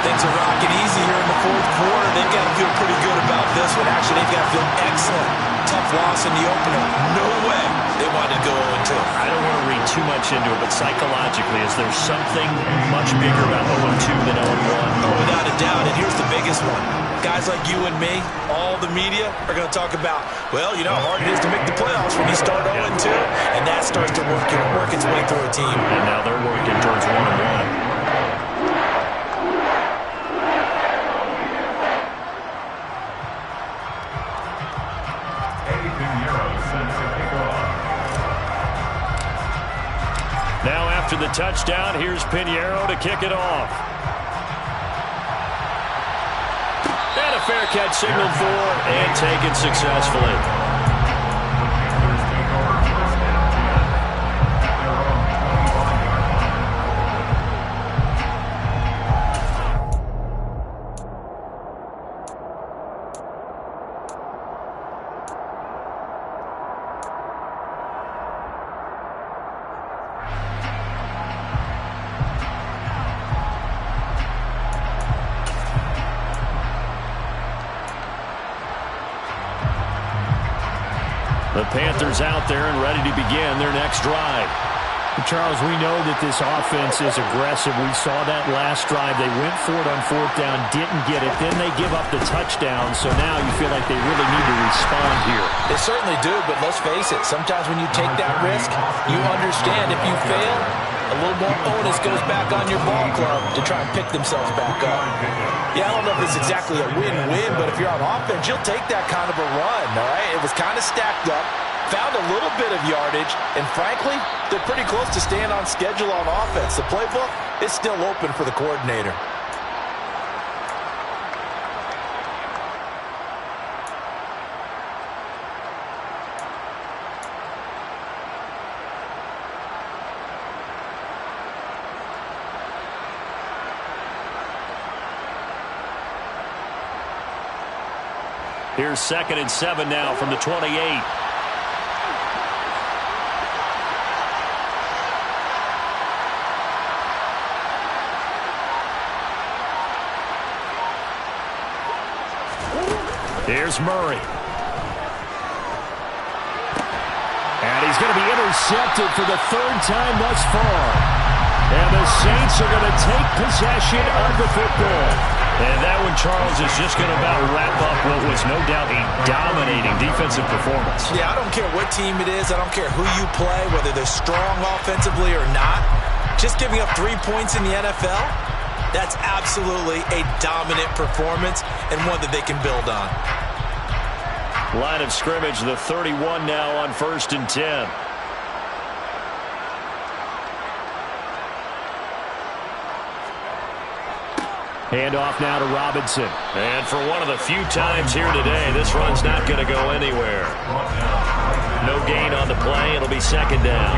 Things are rocking easy here in the 4th quarter. They've got to feel pretty good about this one. Actually, they've got to feel excellent. Tough loss in the opener. No way they wanted to go 0-2. I don't want to read too much into it, but psychologically, is there something much bigger about 0-2 than 0-1? Oh, without a doubt. And here's the biggest one. Guys like you and me, all the media are going to talk about, well, you know how hard it is to make the playoffs when you start 0-2, and that starts to work its way through a team. And now they're working towards 1-1. Now after the touchdown, here's Pinheiro to kick it off. And a fair catch signaled for and taken successfully. The Panthers out there and ready to begin their next drive. Charles, we know that this offense is aggressive. We saw that last drive. They went for it on 4th down, didn't get it. Then they give up the touchdown. So now you feel like they really need to respond here. They certainly do, but let's face it. Sometimes when you take that risk, you understand if you fail, a little more onus goes back on your ball club to try and pick themselves back up. Yeah, I don't know if it's exactly a win-win, but if you're on offense, you'll take that kind of a run, all right? It was kind of stacked up, found a little bit of yardage, and frankly, they're pretty close to staying on schedule on offense. The playbook is still open for the coordinator. Here's 2nd and 7 now from the 28. Here's Murray. And he's going to be intercepted for the 3rd time thus far. And the Saints are going to take possession of the football. And that one, Charles, is just going to about wrap up what was no doubt a dominating defensive performance. Yeah, I don't care what team it is. I don't care who you play, whether they're strong offensively or not. Just giving up 3 points in the NFL, that's absolutely a dominant performance and one that they can build on. Line of scrimmage, the 31 now on 1st and 10. Handoff now to Robinson. And for one of the few times here today, this run's not going to go anywhere. No gain on the play. It'll be 2nd down.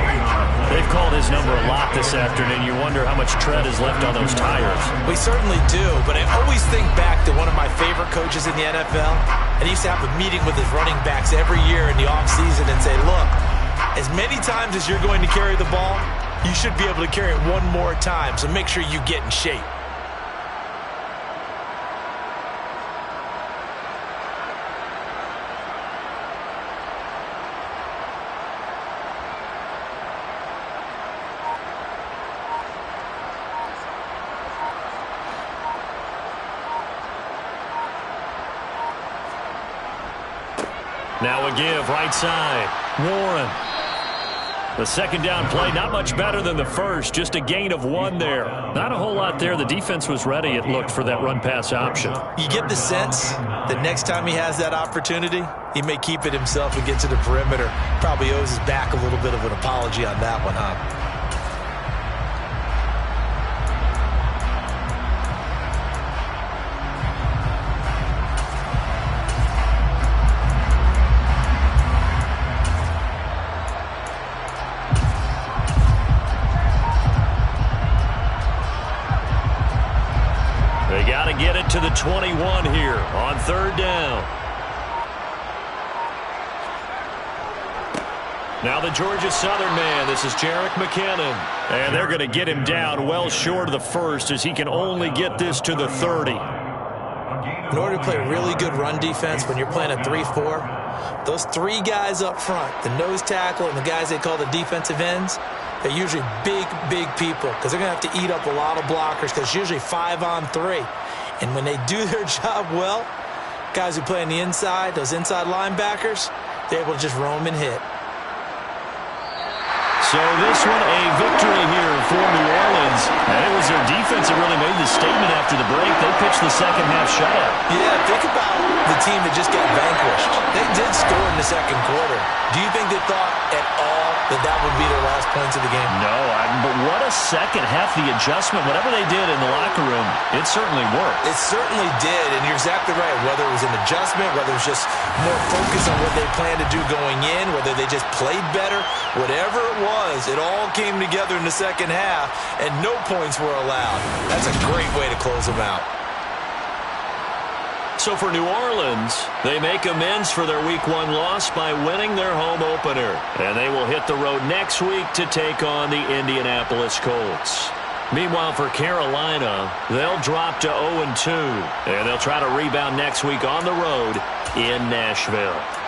They've called his number a lot this afternoon. You wonder how much tread is left on those tires. We certainly do, but I always think back to one of my favorite coaches in the NFL. And he used to have a meeting with his running backs every year in the offseason and say, look, as many times as you're going to carry the ball, you should be able to carry it one more time, so make sure you get in shape. Now a give, right side. Warren. The 2nd down play, not much better than the first. Just a gain of 1 there. Not a whole lot there. The defense was ready, it looked, for that run-pass option. You get the sense that next time he has that opportunity, he may keep it himself and get to the perimeter. Probably owes his back a little bit of an apology on that one, huh? They got to get it to the 21 here on 3rd down. Now the Georgia Southern man. This is Jerick McKinnon. And they're going to get him down well short of the 1st as he can only get this to the 30. in order to play really good run defense when you're playing a 3-4, those three guys up front, the nose tackle and the guys they call the defensive ends, they're usually big, big people because they're going to have to eat up a lot of blockers because it's usually 5-on-3. And when they do their job well, guys who play on the inside, those inside linebackers, they're able to just roam and hit. So this one, a victory here for New Orleans. And it was their defense that really made the statement after the break. They pitched the second half shutout. Yeah, think about the team that just got vanquished. They did score in the second quarter. Do you think they thought at all that that would be their last points of the game? No, but what a second half. The adjustment, whatever they did in the locker room, it certainly worked. It certainly did, and you're exactly right. Whether it was an adjustment, whether it was just more focus on what they planned to do going in, whether they just played better, whatever it was, it all came together in the second half, and no points were allowed. That's a great way to close them out. So for New Orleans, they make amends for their Week 1 loss by winning their home opener. And they will hit the road next week to take on the Indianapolis Colts. Meanwhile, for Carolina, they'll drop to 0-2. And they'll try to rebound next week on the road in Nashville.